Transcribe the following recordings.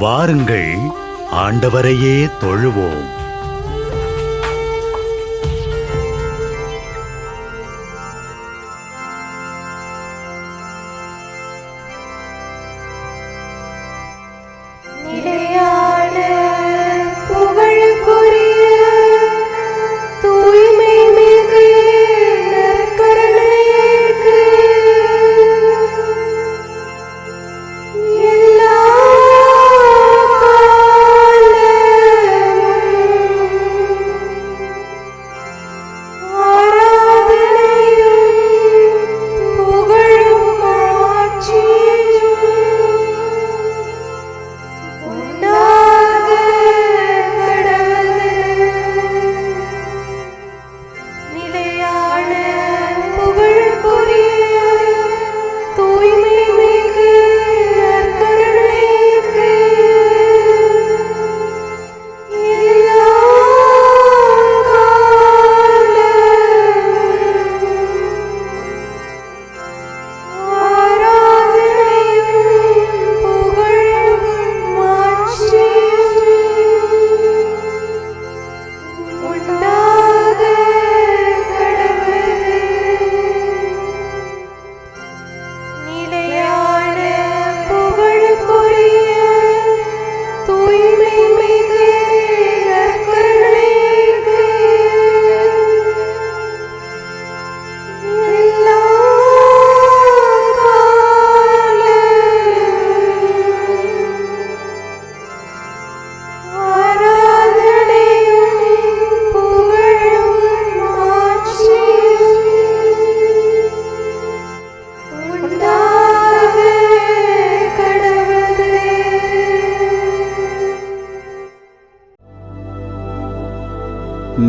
வாருங்கள், ஆண்டவரையே தொழுவோம்.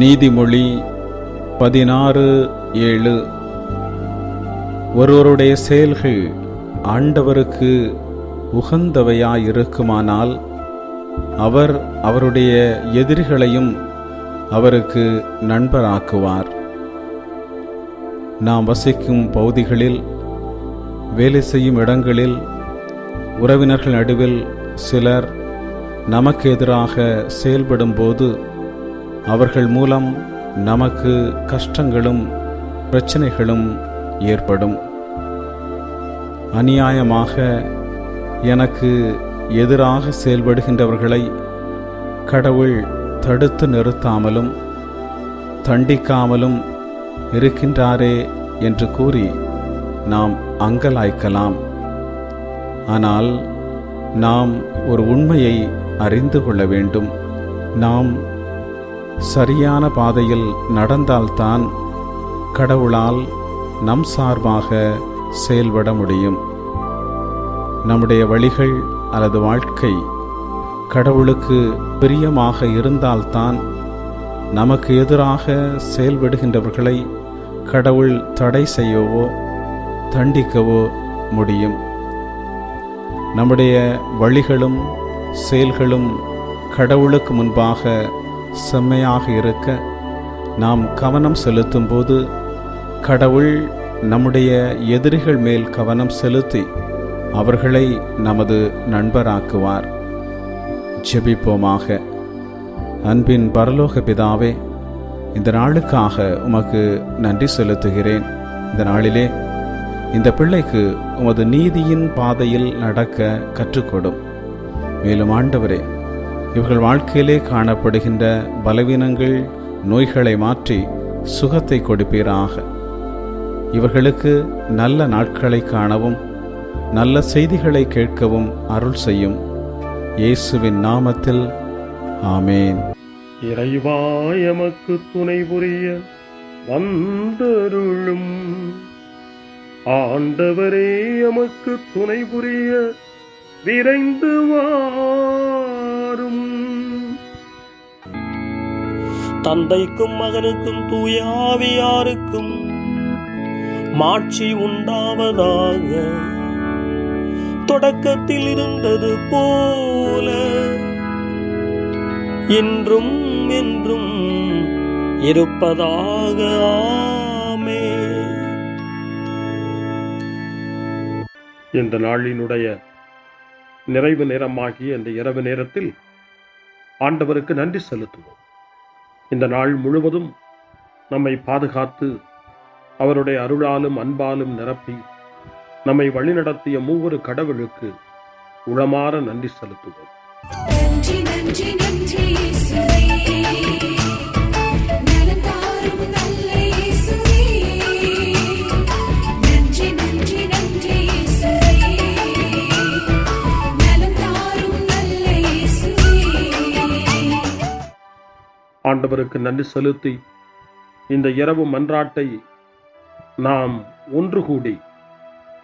நீதிமொழி 16:7. ஒருவருடைய செயல்கள் ஆண்டவருக்கு உகந்தவையாயிருக்குமானால் அவர் அவருடைய எதிரிகளையும் அவருக்கு நண்பராக்குவார். நாம் வசிக்கும் பகுதிகளில், வேலை செய்யும் இடங்களில், உறவினர்கள் நடுவில் சிலர் நமக்கு எதிராக செயல்படும் போது அவர்கள் மூலம் நமக்கு கஷ்டங்களும் பிரச்சனைகளும் ஏற்படும். அநியாயமாக எனக்கு எதிராக செயல்படுகின்றவர்களை கடவுள் தடுத்து நிறுத்தாமலும் தண்டிக்காமலும் இருக்கின்றாரே என்று கூறி நாம் அங்கலாய்க்கலாம். ஆனால் நாம் ஒரு உண்மையை அறிந்து கொள்ள வேண்டும். நாம் சரியான பாதையில் நடந்தால்தான் கடவுளால் நம் சார்பாக செயல்பட முடியும். நம்முடைய வழிகள் அல்லது வாழ்க்கை கடவுளுக்கு பிரியமாக இருந்தால்தான் நமக்கு எதிராக செயல்படுகின்றவர்களை கடவுள் தடை செய்யவோ தண்டிக்கவோ முடியும். நம்முடைய வழிகளும் செயல்களும் கடவுளுக்கு முன்பாக செம்மையாக இருக்க நாம் கவனம் செலுத்தும் போது கடவுள் நம்முடைய எதிரிகள் மேல் கவனம் செலுத்தி அவர்களை நமது நண்பராக்குவார். ஜெபிப்போமாக. அன்பின் பரலோக பிதாவே, இந்த நாளுக்காக உமக்கு நன்றி செலுத்துகிறேன். இந்த நாளிலே இந்த பிள்ளைக்கு உமது நீதியின் பாதையில் நடக்க கற்றுக்கொடும். மேலும் ஆண்டவரே, இவர்கள் வாழ்க்கையிலே காணப்படுகின்ற பலவீனங்கள், நோய்களை மாற்றி சுகத்தை கொடுப்பீராக. இவர்களுக்கு நல்ல நாட்களை காணவும் நல்ல செய்திகளை கேட்கவும் அருள் செய்யும். இயேசுவின் நாமத்தில் ஆமேன். இறைவா எமக்கு துணை புரிய வந்தருளும். ஆண்டவரே எமக்கு துணை புரிய விரைந்து வாரும். தந்தைக்கும் மகனுக்கும் தூய ஆவியாருக்கும் மாட்சி உண்டாவதாக. தொடக்கத்தில் இருந்தது போல இன்றும் என்றும் இருப்பதாக. ஆமென். இந்த நாளினுடைய நிறைவு நேரமாகிய இந்த இரவு நேரத்தில் ஆண்டவருக்கு நன்றி செலுத்துவோம். இந்த நாள் முழுவதும் நம்மை பாதுகாத்து அவருடைய அருளாலும் அன்பாலும் நிரப்பி நம்மை வழிநடத்திய மூவொரு கடவுளுக்கு உளமாற நன்றி செலுத்துவோம். நன்றி நன்றி நன்றி இயேசுவே, நலம் தாரும் நல்ல இயேசுவே. நன்றி நன்றி நன்றி இயேசுவே, நலம் தாரும் நல்ல இயேசுவே. ஆண்டவருக்கு நன்றி செலுத்தி இந்த இரவு மன்றாட்டை நாம் ஒன்று கூடி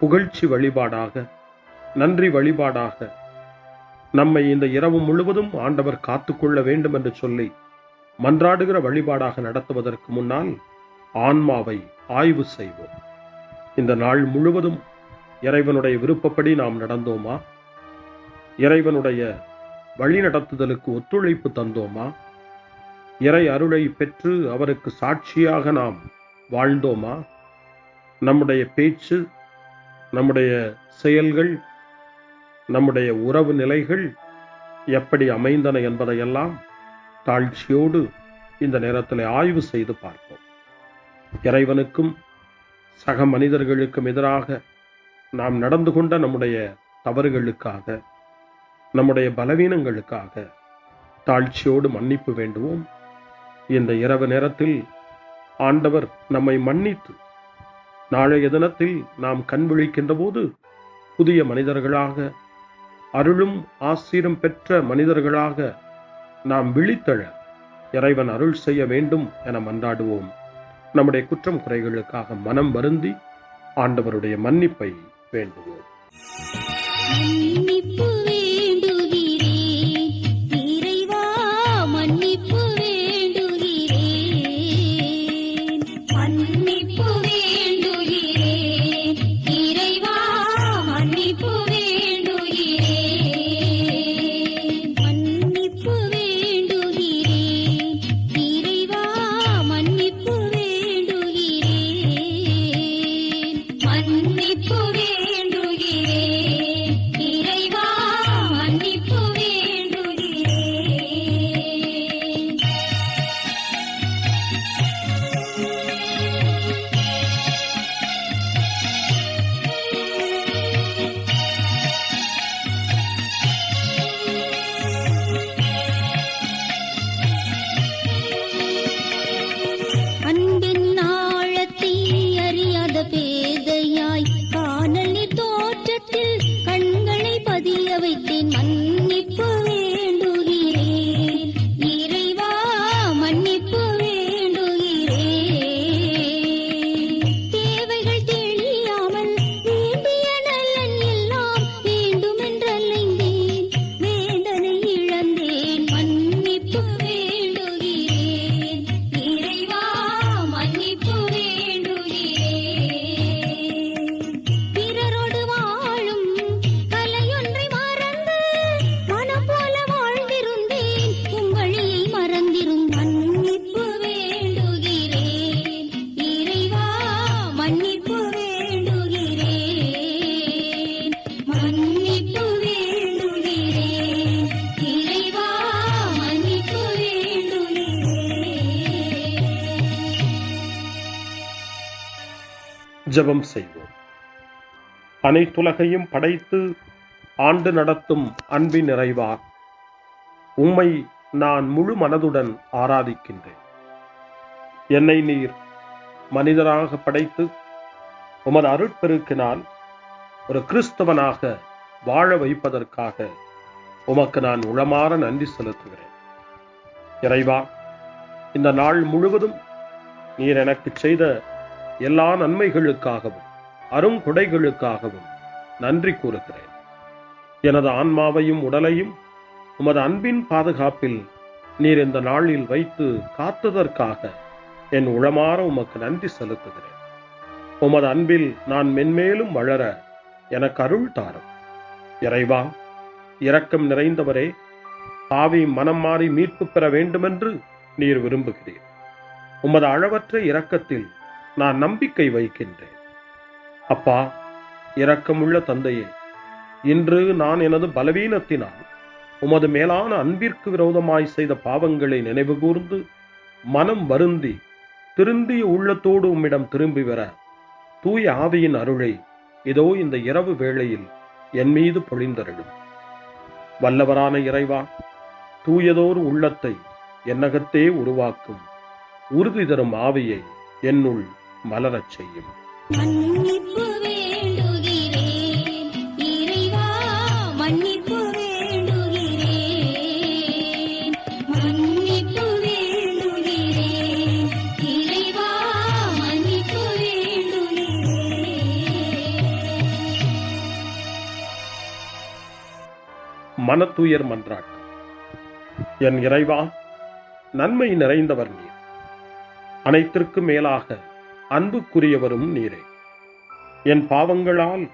புகழ்ச்சி வழிபாடாக, நன்றி வழிபாடாக நம்மை இந்த இரவு முழுவதும் ஆண்டவர் காத்துக்கொள்ள வேண்டும் என்று சொல்லி மன்றாடுகிற வழிபாடாக நடத்துவதற்கு முன்னால் ஆன்மாவை ஆய்வு செய்வோம். இந்த நாள் முழுவதும் இறைவனுடைய விருப்பப்படி நாம் நடந்தோமா? இறைவனுடைய வழிநடத்துதலுக்கு ஒத்துழைப்பு தந்தோமா? இறை அருளை பெற்று அவருக்கு சாட்சியாக நாம் வாழ்ந்தோமா? நம்முடைய பேச்சு, நம்முடைய செயல்கள், நம்முடைய உறவு நிலைகள் எப்படி அமைந்தன என்பதையெல்லாம் தாழ்ச்சியோடு இந்த நேரத்தில் ஆய்வு செய்து பார்ப்போம். இறைவனுக்கும் சக மனிதர்களுக்கும் எதிராக நாம் நடந்து கொண்ட நம்முடைய தவறுகளுக்காக, நம்முடைய பலவீனங்களுக்காக தாழ்ச்சியோடு மன்னிப்பு வேண்டுவோம். இந்த இரவு நேரத்தில் ஆண்டவர் நம்மை மன்னித்து நாளைய தினத்தில் நாம் கண் விழிக்கின்ற போது புதிய மனிதர்களாக, அருளும் ஆசீரும் பெற்ற மனிதர்களாக நாம் விழித்தெழ இறைவன் அருள் செய்ய வேண்டும் என மன்றாடுவோம். நம்முடைய குற்றம் குறைகளுக்காக மனம் வருந்தி ஆண்டவருடைய மன்னிப்பை வேண்டுவோம். மன்னிப்பு வேண்டுகிறேன் இறைவா, மன்னிப்பு வேண்டுகிறேன். மன்னிப்பு வேண்டுகிறேன் இறைவா, மன்னிப்பு வேண்டுகிறேன். மன்னிப்பு வேண்டுகிறேன் இறைவா, மன்னிப்பு வேண்டுகிறேன். மன்னிப்பு வேண்டுகிறேன் இறைவா, மன்னிப்பு வேண்டுகிறேன். அன்பின் ஆழத்தை அறியாத பேதையாய் காணல் நீர் தோற்றத்தில் கண்களை பதிய வைத்தேன். மன்னிப்பு வேண்டுகிறேன் இறைவா, மன்னிப்பு வேண்டுகிறேன். தேவைகள் தெளியாமல் வேண்டிய நலன் எல்லாம் வேண்டுமென்றலைந்தேன், வேதனை இழந்தேன். மன்னிப்பு வேண்டுகிறேன் இறைவா, மன்னிப்பு வேண்டுகிறேன். பிறரோடு வாழும் கலையொன்றை மறந்து மனம் போல வாழ்ந்திருந்தேன், உங்களியை மறந்திரும். மன்னிப்பு வேண்டுகிறேன் இறைவா, மன்னிப்பு வேண்டுகிறேன். மன்னிப்பு வேண்டுகிறேன் இறைவா, மன்னிப்பு வேண்டுகிறேன். ஜெபம் செய்வோம். அனைத்துலகையும் படைத்து ஆண்டு நடத்தும் அன்பின் நிறைவா, உம்மை நான் முழு மனதுடன் ஆராதிக்கின்றேன். என்னை நீர் மனிதராக படைத்து உமது அருட்பெருக்கினால் ஒரு கிறிஸ்தவனாக வாழ வைப்பதற்காக உமக்கு நான் உளமாற நன்றி செலுத்துகிறேன். இறைவா, இந்த நாள் முழுவதும் நீர் எனக்கு செய்த எல்லா நன்மைகளுக்காகவும் அருங்கொடைகளுக்காகவும் நன்றி கூறுகிறேன். எனது ஆன்மாவையும் உடலையும் உமது அன்பின் பாதுகாப்பில் நீர் இந்த நாளில் வைத்து காத்ததற்காக என் உளமாற உமக்கு நன்றி செலுத்துகிறேன். உமது அன்பில் நான் மென்மேலும் வளர எனக்கு அருள் தாரும். இறைவா, இரக்கம் நிறைந்தவரே, பாவி மனம் மாறி மீட்பு பெற வேண்டுமென்று நீர் விரும்புகிறீர். உமது அளவற்ற இரக்கத்தில் நான் நம்பிக்கை வைக்கின்றேன். அப்பா, இரக்கமுள்ள தந்தையே, இன்று நான் எனது பலவீனத்தினால் உமது மேலான அன்பிற்கு விரோதமாய் செய்த பாவங்களை நினைவு கூர்ந்து மனம் வருந்தி திருந்திய உள்ளத்தோடு உம்மிடம் திரும்பி வர தூய ஆவியின் அருளை இதோ இந்த இரவு வேளையில் என் மீது பொழிந்தருளும். வல்லவரான இறைவா, தூயதோர் உள்ளத்தை என்னகத்தே உருவாக்கும் உறுதி தரும் ஆவியை என்னுள் மலரச் செய்யும். மன்னிப்பு வேண்டுகிறேன் இறைவா, மன்னிப்பு வேண்டுகிறேன், மன்னிப்பு வேண்டுகிறேன் இறைவா, மன்னிப்பு வேண்டுகிறேன். மனத்துயர் மன்றாட்டு. என் இறைவா, நன்மை நிறைந்தவர் நீர், அனைத்திற்கு மேலாக அன்புக்குரியவரும் நீரே. என் பாவங்களால்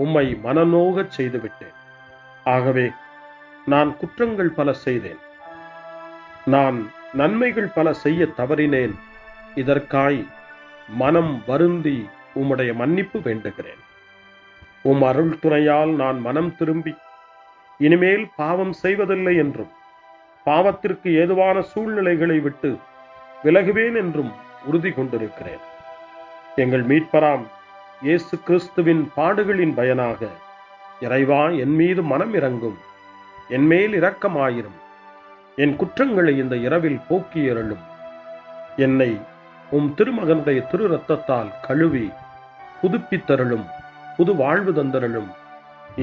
உம்மை மனநோகச் செய்துவிட்டேன். ஆகவே நான் குற்றங்கள் பல செய்தேன், நான் நன்மைகள் பல செய்ய தவறினேன். இதற்காய் மனம் வருந்தி உம்முடைய மன்னிப்பு வேண்டுகிறேன். உம் அருள் துணையால் நான் மனம் திரும்பி இனிமேல் பாவம் செய்வதில்லை என்றும் பாவத்திற்கு ஏதுவான சூழ்நிலைகளை விட்டு விலகுவேன் என்றும் உறுதி கொண்டிருக்கிறேன். எங்கள் மீட்பராம் இயேசு கிறிஸ்துவின் பாடுகளின் பயனாக இறைவா, என் மீது மனம் இறங்கும், என் மேல் இரக்கமாயிரும். என் குற்றங்களை இந்த இரவில் போக்கி அருளும். என்னை உம் திருமகனுடைய திரு இரத்தத்தால் கழுவி புதுப்பித்தருளும், புது வாழ்வு தந்தருளும்.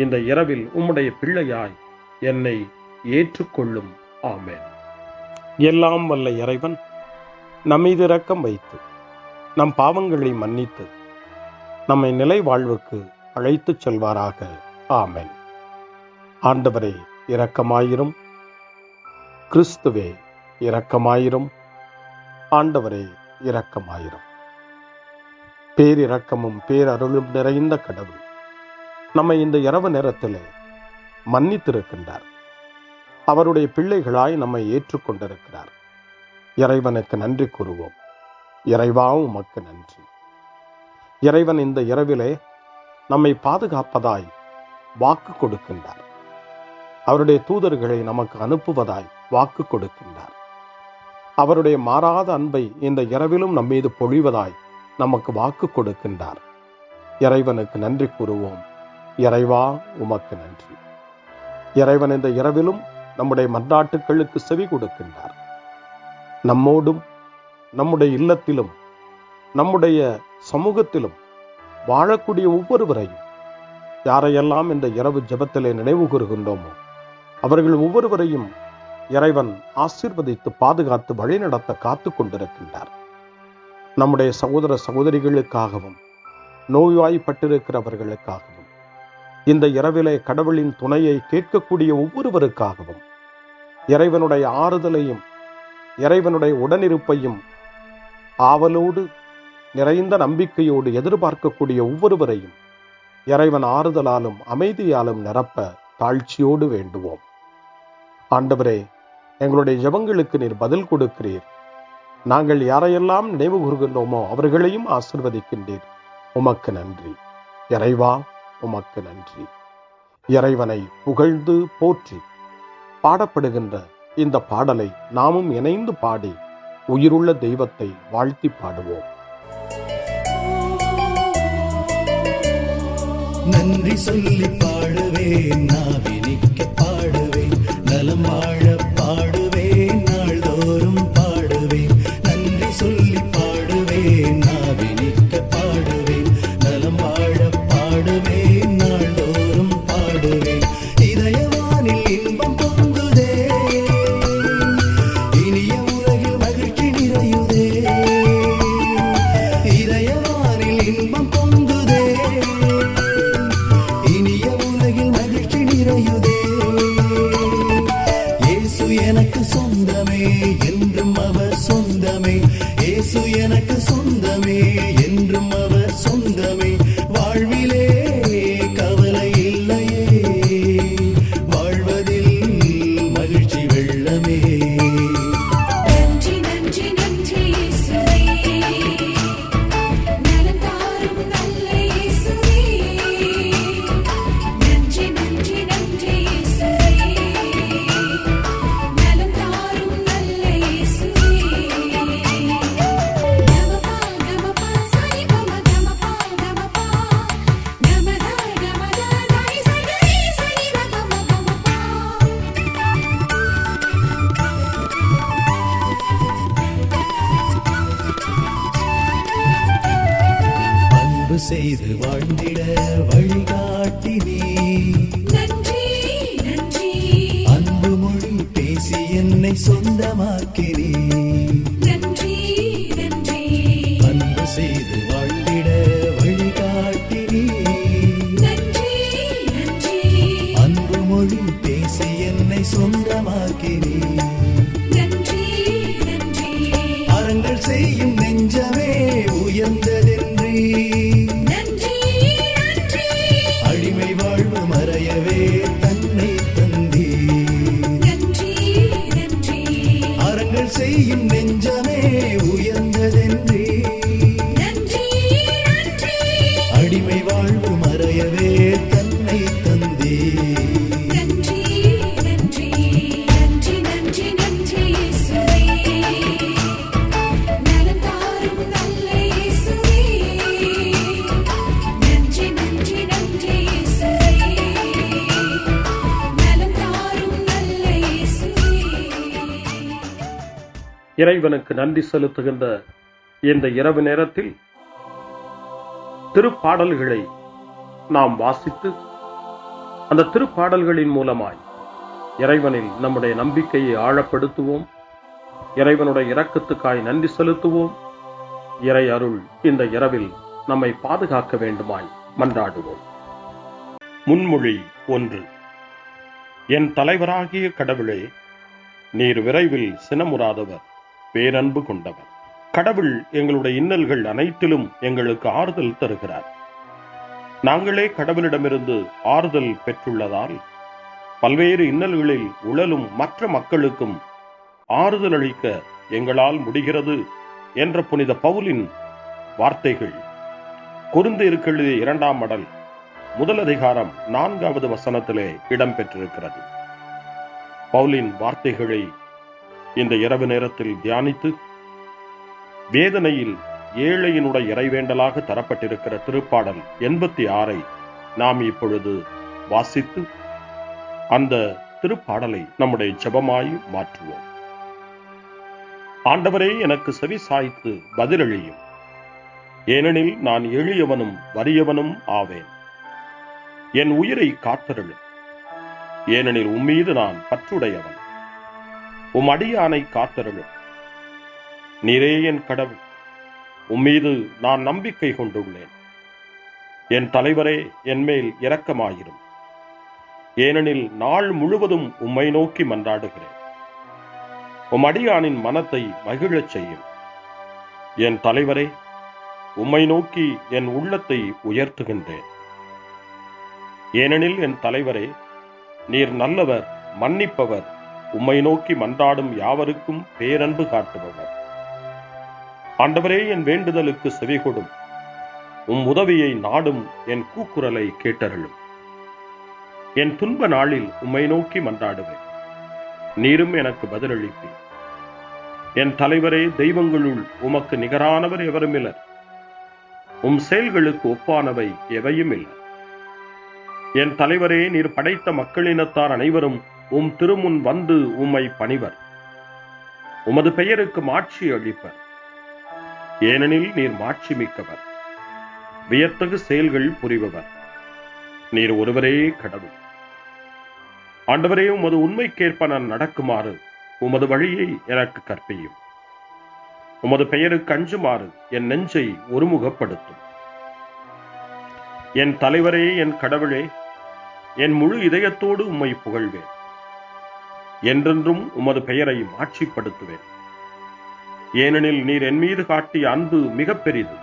இந்த இரவில் உம்முடைய பிள்ளையாய் என்னை ஏற்றுக்கொள்ளும். ஆமென். எல்லாம் வல்ல இறைவன் நம்மீது இரக்கம் வைத்து நம் பாவங்களை மன்னித்து நம்மை நிலை வாழ்வுக்கு அழைத்துச் செல்வாராக. ஆமென். ஆண்டவரே இரக்கமாயிரும். கிறிஸ்துவே இரக்கமாயிரும். ஆண்டவரே இரக்கமாயிரும். பேரிரக்கமும் பேரருளும் நிறைந்த கடவுள் நம்மை இந்த இரவு நேரத்திலே மன்னித்திருக்கின்றார். அவருடைய பிள்ளைகளாய் நம்மை ஏற்றுக்கொண்டிருக்கிறார். இறைவனுக்கு நன்றி கூறுவோம். இறைவா, உமக்கு நன்றி. இறைவன் இந்த இரவிலே நம்மை பாதுகாப்பதாய் வாக்கு கொடுக்கின்றார். அவருடைய தூதர்களை நமக்கு அனுப்புவதாய் வாக்கு கொடுக்கின்றார். அவருடைய மாறாத அன்பை இந்த இரவிலும் நம்மீது பொழிவதாய் நமக்கு வாக்கு கொடுக்கின்றார். இறைவனுக்கு நன்றி கூறுவோம். இறைவா, உமக்கு நன்றி. இறைவன் இந்த இரவிலும் நம்முடைய மன்றாட்டுக்களுக்கு செவி கொடுக்கின்றார். நம்மோடும் நம்முடைய இல்லத்திலும் நம்முடைய சமூகத்திலும் வாழக்கூடிய ஒவ்வொருவரையும், யாரையெல்லாம் இந்த இரவு ஜெபத்திலே நினைவு கூறுகின்றோமோ அவர்கள் ஒவ்வொருவரையும் இறைவன் ஆசீர்வதித்து பாதுகாத்து வழிநடத்த காத்து கொண்டிருக்கின்றார். நம்முடைய சகோதர சகோதரிகளுக்காகவும் நோய்வாய்ப்பட்டிருக்கிறவர்களுக்காகவும் இந்த இரவிலே கடவுளின் துணையை கேட்கக்கூடிய ஒவ்வொருவருக்காகவும் இறைவனுடைய ஆறுதலையும் இறைவனுடைய உடனிருப்பையும் ஆவலோடு நிறைந்த நம்பிக்கையோடு எதிர்பார்க்கக்கூடிய ஒவ்வொருவரையும் இறைவன் ஆறுதலாலும் அமைதியாலும் நிரப்ப தாழ்ச்சியோடு வேண்டுவோம். ஆண்டவரே, எங்களுடைய ஜெபங்களுக்கு நீர் பதில் கொடுக்கிறீர். நாங்கள் யாரையெல்லாம் நினைவு கூறுகின்றோமோ அவர்களையும் ஆசீர்வதிக்கின்றீர். உமக்கு நன்றி. இறைவா, உமக்கு நன்றி. இறைவனை புகழ்ந்து போற்றி பாடப்படுகின்ற இந்த பாடலை நாமும் இணைந்து பாடி உயிருள்ள தெய்வத்தை வாழ்த்தி பாடுவோம். நன்றி சொல்லி பாடுவேன், நாவினிக்க பாடுவேன், நலம் வாழ பாடுவேன், நாள்தோறும் பாடுவேன். நன்றி சொல்லி பாடுவேன், நாவினிக்க பாடுவேன், நலம் வாழ பாடுவேன், நாள்தோறும் பாடுவேன். இதயவானில் இன்பம் பொங்குதே, இனிய உலகில் மகிழ்ச்சி நிறையுதே. இதயவானில் இன்பம் பொங்குதே, இனிய உலகில் மகிழ்ச்சி நிறையுதே. இயேசு எனக்கு சொந்தமே, என்றும் அவர் சொந்தமே. இயேசு எனக்கு சொந்தமே, என்றும் அவர் சொந்தமே. வாழ்விலே கவலை இல்லையே, வாழ்வதில் மகிழ்ச்சி வெள்ளமே. நன்றி நன்றி நன்றி இயேசுவே, நலம் தாரும் நல்ல இயேசுவே. நன்றி செய்து வாழ்ந்திட வழிகாட்டினே. நன்றி நன்றி அன்பு மொழி பேசி என்னை சொந்தமாக்கினே. நன்றி நன்றி அன்பு செய்து வாழ்ந்திட வழிகாட்டினே. நன்றி நன்றி அன்பு மொழி பேசி என்னை சொந்தமாக்கினே. நன்றி நன்றி அறங்கள் செய்யும் நெஞ்சமே உயர்ந்ததென்றே. நன்றி நன்றி அடிமை வாழ்வு மறையவே தன்னை தந்தே. நன்றி நன்றி அறங்கள் செய்யும் நெஞ்சமே உயர்ந்ததென்றே. நன்றி நன்றி அடிமை வாழ்வு மறையவே தன்னை தந்தே. நன்றி நன்றி நன்றி நன்றி நன்றி இயேசுவே நலம் தாரும் நல்ல இயேசுவே நன்றி நன்றி நன்றி இயேசுவே நலம் தாரும் நல்ல இயேசுவே. இறைவனுக்கு நன்றி செலுத்துகின்ற இந்த இரவு நேரத்தில் திருப்பாடல்களை நாம் வாசித்து அந்த திருப்பாடல்களின் மூலமாய் இறைவனில் நம்முடைய நம்பிக்கையை ஆழப்படுத்துவோம். இறைவனுடைய இரக்கத்துக்காய் நன்றி செலுத்துவோம். இறை அருள் இந்த இரவில் நம்மை பாதுகாக்க வேண்டுமாய் மன்றாடுவோம். முன்மொழி 1. என் தலைவராகிய கடவுளே, நீர் விரைவில் சினமுறாதவர், பேரன்பு கொண்டவர். கடவுள் எங்களுடைய இன்னல்கள் அனைத்திலும் எங்களுக்கு ஆறுதல் தருகிறார். நாங்களே கடவுளிடமிருந்து ஆறுதல் பெற்றுள்ளதால் பல்வேறு இன்னல்களில் உழலும் மற்ற மக்களுக்கும் ஆறுதல் அளிக்க எங்களால் முடிகிறது என்ற புனித பவுலின் வார்த்தைகள் கொரிந்தியருக்கு எழுதிய 2ஆம் மடல் 1 அதிகாரம் 4வது வசனத்திலே இடம்பெற்றிருக்கிறது. பவுலின் வார்த்தைகளை இந்த இரவு நேரத்தில் தியானித்து வேதனையில் ஏழையினுடைய இறைவேண்டலாக தரப்பட்டிருக்கிற திருப்பாடல் 86 நாம் இப்பொழுது வாசித்து அந்த திருப்பாடலை நம்முடைய ஜெபமாய் மாற்றுவோம். ஆண்டவரே, எனக்கு செவி சாய்த்து பதிலளியும், ஏனெனில் நான் எளியவனும் வறியவனும் ஆவேன். என் உயிரை காத்தருளும், ஏனெனில் உம்மீது நான் பற்றுடையவன். உம் அடியானை காத்தருளும், நீரே என் கடவுள், உம்மீது நான் நம்பிக்கை கொண்டுள்ளேன். என் தலைவரே, என் மேல் இரக்கமாயிரும், ஏனெனில் நாள் முழுவதும் உம்மை நோக்கி மன்றாடுகிறேன். உம் அடியானின் மனத்தை மகிழச் செய்யும். என் தலைவரே, உம்மை நோக்கி என் உள்ளத்தை உயர்த்துகின்றேன். ஏனெனில் என் தலைவரே, நீர் நல்லவர், மன்னிப்பவர், உம்மை நோக்கி மன்றாடும் யாவருக்கும் பேரன்பு காட்டுபவர். ஆண்டவரே, என் வேண்டுதலுக்கு செவிகொடும், உம் உதவியை நாடும் என் கூக்குரலை கேட்டருளும். என் துன்ப நாளில் உம்மை நோக்கி மன்றாடுவேன், நீரும் எனக்கு பதிலளிப்பீர். என் தலைவரே, தெய்வங்களுள் உமக்கு நிகரானவர் எவருமில்லர், உம் செயல்களுக்கு ஒப்பானவை எவையும் இல்லை. என் தலைவரே, நீர் படைத்த மக்களினத்தார் அனைவரும் உம் திருமுன் வந்து உம்மை பணிவர், உமது பெயருக்கு மாட்சி அளிப்பர். ஏனெனில் நீர் மாட்சி மிக்கவர், வியத்தகு செயல்கள் புரிபவர். நீர் ஒருவரே கடவுள். ஆண்டவரே, உமது உண்மைக்கேற்ப நான் நடக்குமாறு உமது வழியை எனக்கு கற்பியும். உமது பெயருக்கு அஞ்சுமாறு என் நெஞ்சை ஒருமுகப்படுத்தும். என் தலைவரே, என் கடவுளே, என் முழு இதயத்தோடு உம்மை புகழ்வேன். என்றென்றும் உமது பெயரை மாட்சிப்படுத்துவேன். ஏனெனில் நீர் என் மீது காட்டிய அன்பு மிக பெரிது.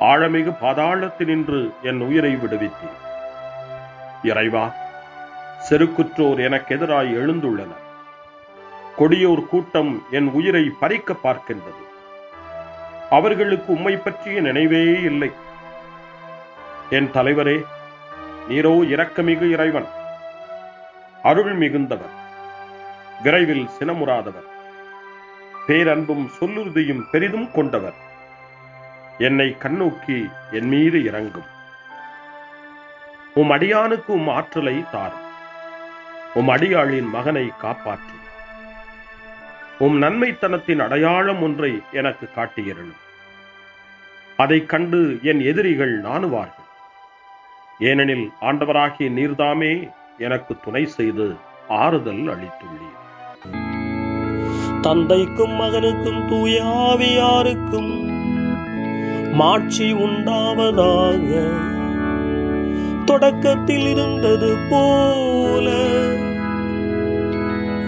ஆழமிகு பாதாளத்தினின்று என் உயிரை விடுவித்தீர். இறைவா, செருக்குற்றோர் எனக்கு எதிராய் எழுந்துள்ளனர். கொடியோர் கூட்டம் என் உயிரை பறிக்க பார்க்கின்றது. அவர்களுக்கு உம்மை பற்றிய நினைவே இல்லை. என் தலைவரே, நீரோ இரக்கமிகு இறைவன், அருள் மிகுந்தவர், விரைவில் சினமுறாதவர், பேரன்பும் சொல்லுறுதியும் பெரிதும் கொண்டவர். என்னை கண்ணோக்கி என் மீது இறங்கும். உம் அடியானுக்கு உம் ஆற்றலை தாரும். உம் அடியாளின் மகனை காப்பாற்றும். உம் நன்மைத்தனத்தின் அடையாளம் ஒன்றை எனக்கு காட்டியருளும். அதைக் கண்டு என் எதிரிகள் நாணுவார்கள். ஏனெனில் ஆண்டவராகிய நீர்தாமே எனக்கு துணை செய்து ஆறுதல் அளித்துள்ளீர். தந்தைக்கும் மகனுக்கும் தூய ஆவியாருக்கும் மாட்சி உண்டாவதாக. தொடக்கத்தில் இருந்தது போல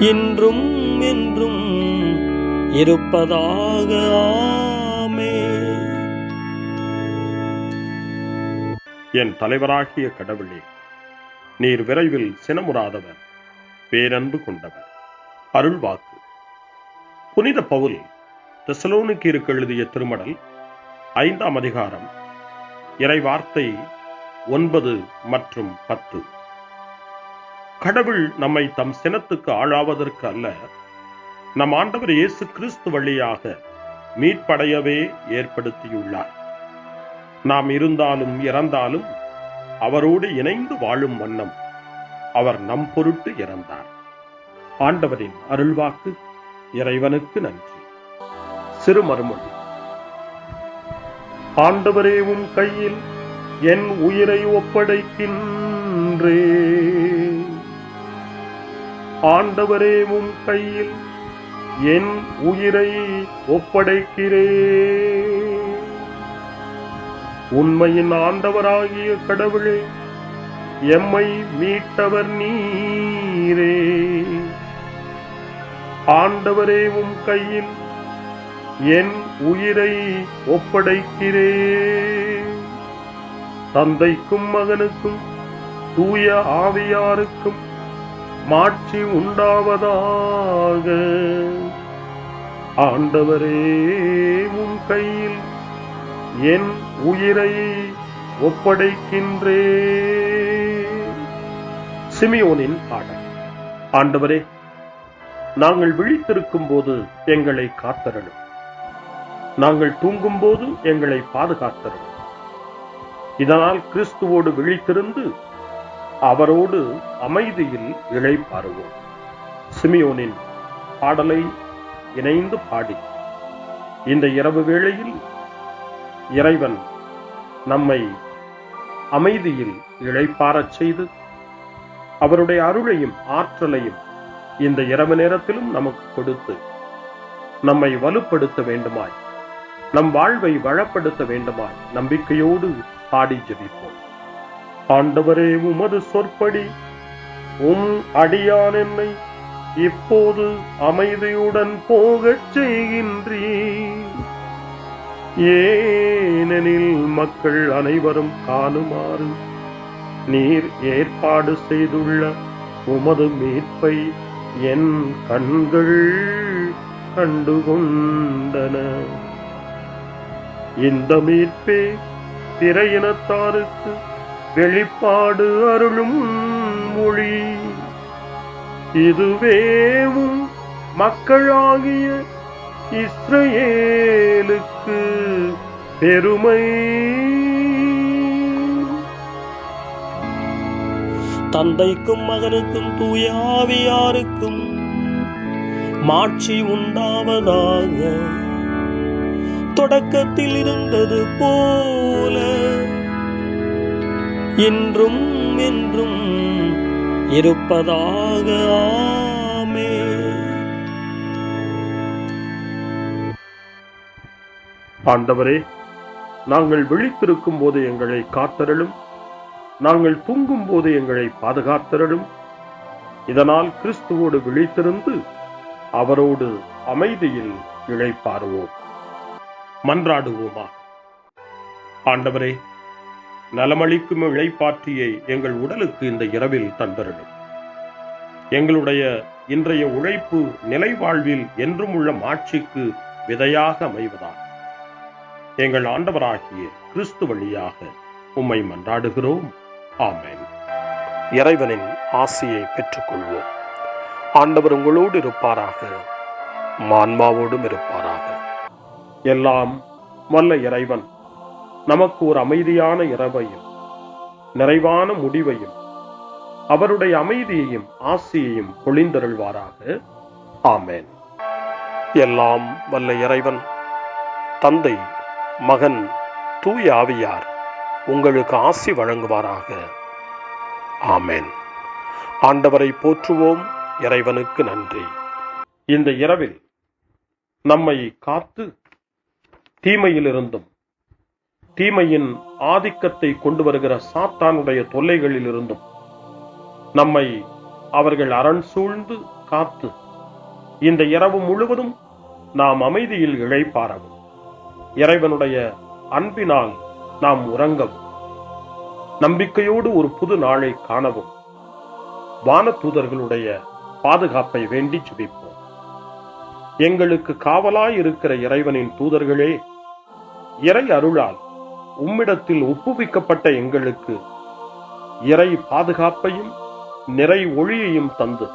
இன்றும் என்றும் இருப்பதாக. ஆமென். என் தலைவராகிய கடவுளே, நீர் விரைவில் சினமுறாதவர், பேரன்பு கொண்டவர். அருள்வாக்கு. புனித பவுல் தெசலோனிக்கேயருக்கு எழுதிய திருமடல் 5ஆம் அதிகாரம் இறைவார்த்தை 9 மற்றும் 10. கடவுள் நம்மை தம் சினத்துக்கு ஆளாவதற்கு அல்ல, நம் ஆண்டவர் இயேசு கிறிஸ்து வழியாக மீட்படையவே ஏற்படுத்தியுள்ளார். நாம் இருந்தாலும் இறந்தாலும் அவரோடு இணைந்து வாழும் வண்ணம் அவர் நம் பொருட்டு இறந்தார். ஆண்டவரின் அருள்வாக்கு. இறைவனுக்கு நன்றி. சிறு மறுமொழி. ஆண்டவரே, உம் கையில் என் உயிரை ஒப்படைக்கின்றேன். ஆண்டவரே, உம் கையில் என் உயிரை ஒப்படைக்கிறேன். உண்மையின் ஆண்டவராகிய கடவுளே, எம்மை மீட்டவர் நீரே. ஆண்டவரே, உம் கையில் என் உயிரை ஒப்படைக்கிறேன். தந்தைக்கும் மகனுக்கும் தூய ஆவியாருக்கும் மாட்சி உண்டாவதாக. ஆண்டவரே, உம் கையில் என் உயிரை ஒப்படைக்கின்றேன். சிமியோனின் பாடல். ஆண்டவரே, நாங்கள் விழித்திருக்கும் போது எங்களை காத்தருளும். நாங்கள் தூங்கும் போது எங்களை பாதுகாத்தருளும். இதனால் கிறிஸ்துவோடு விழித்திருந்து அவரோடு அமைதியில் இளைப்பாறுவோம். சிமியோனின் பாடலை இணைந்து பாடி இந்த இரவு வேளையில் இறைவன் நம்மை அமைதியில் இளைப்பாறச் செய்து அவருடைய அருளையும் ஆற்றலையும் இந்த இரவு நேரத்திலும் நமக்கு கொடுத்து நம்மை வலுப்படுத்த வேண்டுமாய், நம் வாழ்வை வளப்படுத்த வேண்டுமாய் நம்பிக்கையோடு பாடி ஜெபிப்போம். ஆண்டவரே, உமது சொற்படி உம் அடியான் என்னை இப்போது அமைதியுடன் போகச் செய்கின்றீர். ஏனெனில் மக்கள் அனைவரும் காணுமாறு நீர் ஏற்பாடு செய்துள்ள உமது மீட்பை என் கண்கள் கண்டுகொண்டன. இந்த மீட்பே பிற இனத்தாருக்கு வெளிப்பாடு அருளும் மொழி. இதுவேவும் மக்களாகிய இஸ்ரவேலுக்கு பெருமை. தந்தைக்கும் மகனுக்கும் தூய ஆவியாருக்கும் மாட்சி உண்டாவதாக. தொடக்கத்தில் இருந்தது போல இன்றும் என்றும் இருப்பதாக. ஆமென். ஆண்டவரே, நாங்கள் விழித்திருக்கும் போது எங்களை காத்தருளும். நாங்கள் தூங்கும் போது எங்களை பாதுகாத்தருளும். இதனால் கிறிஸ்துவோடு விழித்திருந்து அவரோடு அமைதியில் இளைப்பாறுவோம். மன்றாடுவோமா. ஆண்டவரே, நலமளிக்கும் இளைப்பாற்றியை எங்கள் உடலுக்கு இந்த இரவில் தந்தருளும். எங்களுடைய இன்றைய உழைப்பு நிலை வாழ்வில் என்றும் உள்ள மாட்சிக்கு விதையாக அமைவதாக எங்கள் ஆண்டவராகிய கிறிஸ்து வழியாக உம்மை மன்றாடுகிறோம். ஆமென். இறைவனின் ஆசியை பெற்றுக்கொள்வோம். ஆண்டவர் உங்களோடு இருப்பாராக, ஆன்மாவோடும் இருப்பாராக. எல்லாம் வல்ல இறைவன் நமக்கு ஒரு அமைதியான இரவையும் நிறைவான முடிவையும் அவருடைய அமைதியையும் ஆசியையும் பொழிந்தருள்வாராக. ஆமென். எல்லாம் வல்ல இறைவன் தந்தை, மகன், தூய ஆவியார் உங்களுக்கு ஆசி வழங்குவாராக. ஆமென். ஆண்டவரை போற்றுவோம். இறைவனுக்கு நன்றி. இந்த இரவில் நம்மை காத்து தீமையிலிருந்தும் தீமையின் ஆதிக்கத்தை கொண்டு வருகிற சாத்தானுடைய தொல்லைகளிலிருந்தும் நம்மை அவர்கள் அரண் சூழ்ந்து காத்து இந்த இரவு முழுவதும் நாம் அமைதியில் இளைப்பாறவும், இறைவனுடைய அன்பினால் நாம் உறங்கவும், நம்பிக்கையோடு ஒரு புது நாளை காணவும் வானதூதர்களுடைய பாதுகாப்பை வேண்டி ஜெபிப்போம். எங்களுக்கு காவலாய் இருக்கிற இறைவனின் தூதர்களே, இறை அருளால் உம்மிடத்தில் ஒப்புவிக்கப்பட்ட எங்களுக்கு இறை பாதுகாப்பையும் நிறை ஒளியையும் தந்து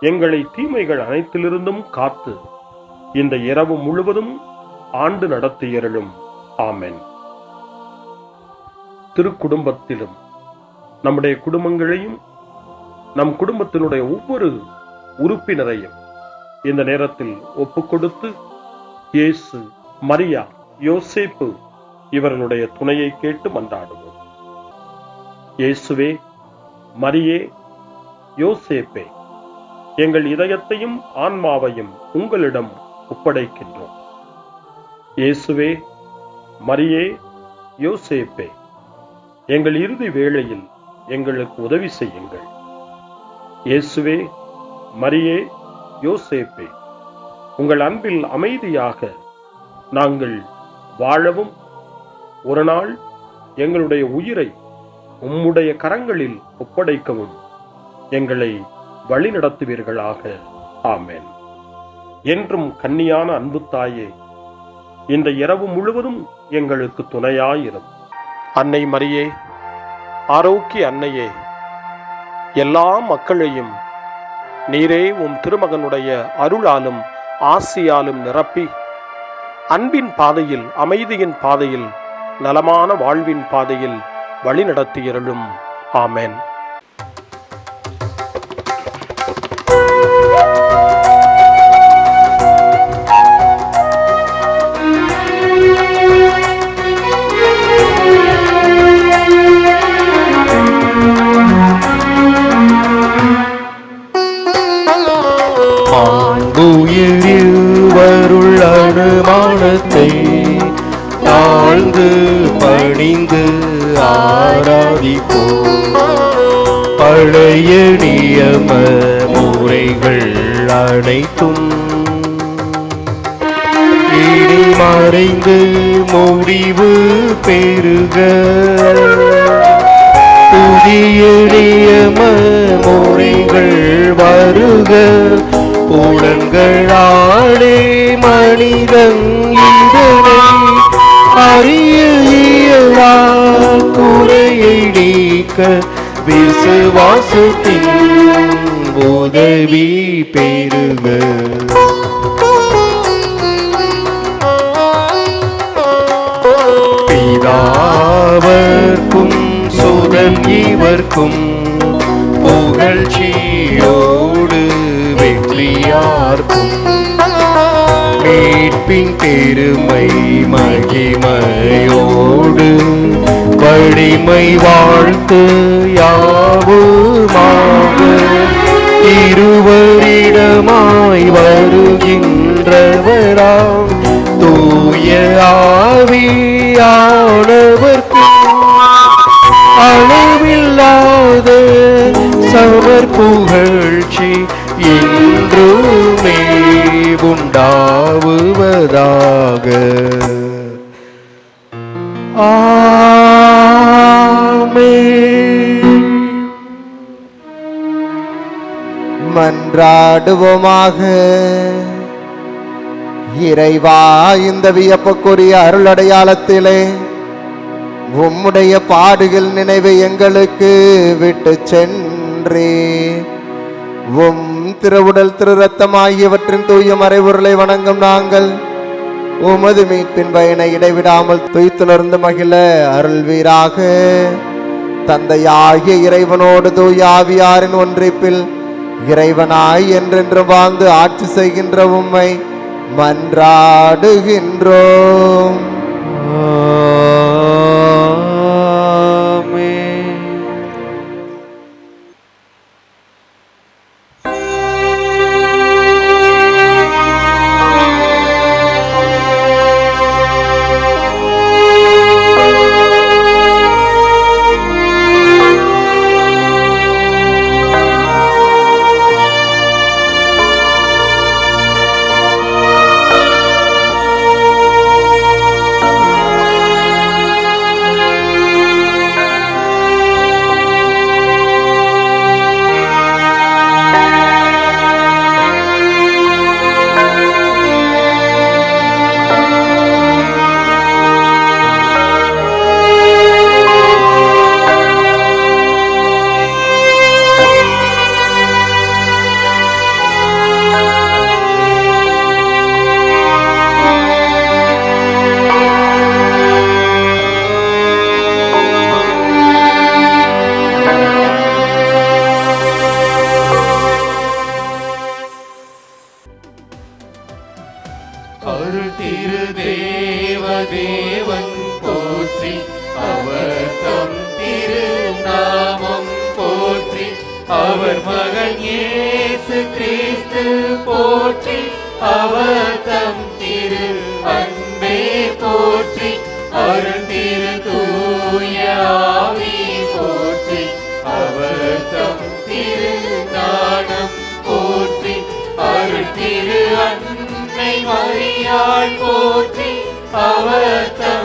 எங்களை தீமைகள் அனைத்திலிருந்தும் காத்து இந்த இரவு முழுவதும் ஆண்டு நடத்தியருளும். ஆமென். திருக்குடும்பத்திலும் நம்முடைய குடும்பங்களையும் நம் குடும்பத்தினுடைய ஒவ்வொரு உறுப்பினரையும் இந்த நேரத்தில் ஒப்புக்கொடுத்து இயேசு, மரியா, யோசேப்பு இவர்களுடைய துணையை கேட்டு மன்றாடுவோம். இயேசுவே, மரியே, யோசேப்பே, எங்கள் இதயத்தையும் ஆன்மாவையும் உங்களிடம் ஒப்படைக்கின்றோம். இயேசுவே, மரியே, யோசேப்பே, எங்கள் இறுதி வேளையில் எங்களுக்கு உதவி செய்யுங்கள். இயேசுவே, மரியே, யோசேப்பே, உங்கள் அன்பில் அமைதியாக நாங்கள் வாழவும் ஒரு நாள் எங்களுடைய உயிரை உம்முடைய கரங்களில் ஒப்படைக்கவும் எங்களை வழிநடத்துவீர்களாக. ஆமென். என்றும் கன்னியான அன்பு தாயே, இந்த இரவு முழுவதும் எங்களுக்கு துணையாயிரும். அன்னை மரியே, ஆரோக்கிய அன்னையே, எல்லா மக்களையும் நீரே உம் திருமகனுடைய அருளாலும் ஆசியாலும் நிரப்பி அன்பின் பாதையில், அமைதியின் பாதையில், நலமான வாழ்வின் பாதையில் வழிநடத்தியருளும். ஆமென். மாண்புயிருவருள் அனுமானத்தை தாழ்ந்து பணிந்து ஆராதிப்போம். பழைய நியம முறைகள் அனைத்தும் இனி மறைந்து முடிவு பெறுக. புதிய நியம முறைகள் வருக. புலன்களாலே மனிதன் இதனை அறிய இயலா. குறையை நீக்க விசுவாசத்தின் உதவி பெறுக. பிதாவர்க்கும் சுதன் இவர்க்கும் புகழ்ச்சியோடு வெற்றியார்க்கும் மீட்பின் பெருமை மகிமையோடு வலிமை வாழ்த்து யாவுமாக இருவரிடமாய் வருகின்றவராம் தூய ஆவியானவர்க்கும் அளவில்லாத சமர் புகழ்ச்சி என்றுமே உண்டாவுவதாக. ஆமென். மன்றாடுவோமாக. இறைவா, இந்த வியப்புக்குரிய அருளடையாளத்திலே உம்முடைய பாடுகள் நினைவை எங்களுக்கு விட்டு சென்றே உம் திருவுடல் திரு ரத்தம் ஆகியவற்றின் தூய மறைபொருளை வணங்கும் நாங்கள் உமது மீட்பின் பயனை இடைவிடாமல் துய்த்துணர்ந்து மகிழ அருள்வீராக. தந்தையாகிய இறைவனோடு தூய ஆவியாரின் ஒன்றிப்பில் இறைவனாய் என்றென்று வாழ்ந்து ஆட்சி செய்கின்ற உம்மை மன்றாடுகின்றோம். போற்றி அவர் தம் திரு அன்பே போற்றி அருள் திரு தூய ஆவி போற்றி அவர் தம் திரு ஞானம் போற்றி அருள் திரு அன்னை மரியாள் போற்றி அவர் தம்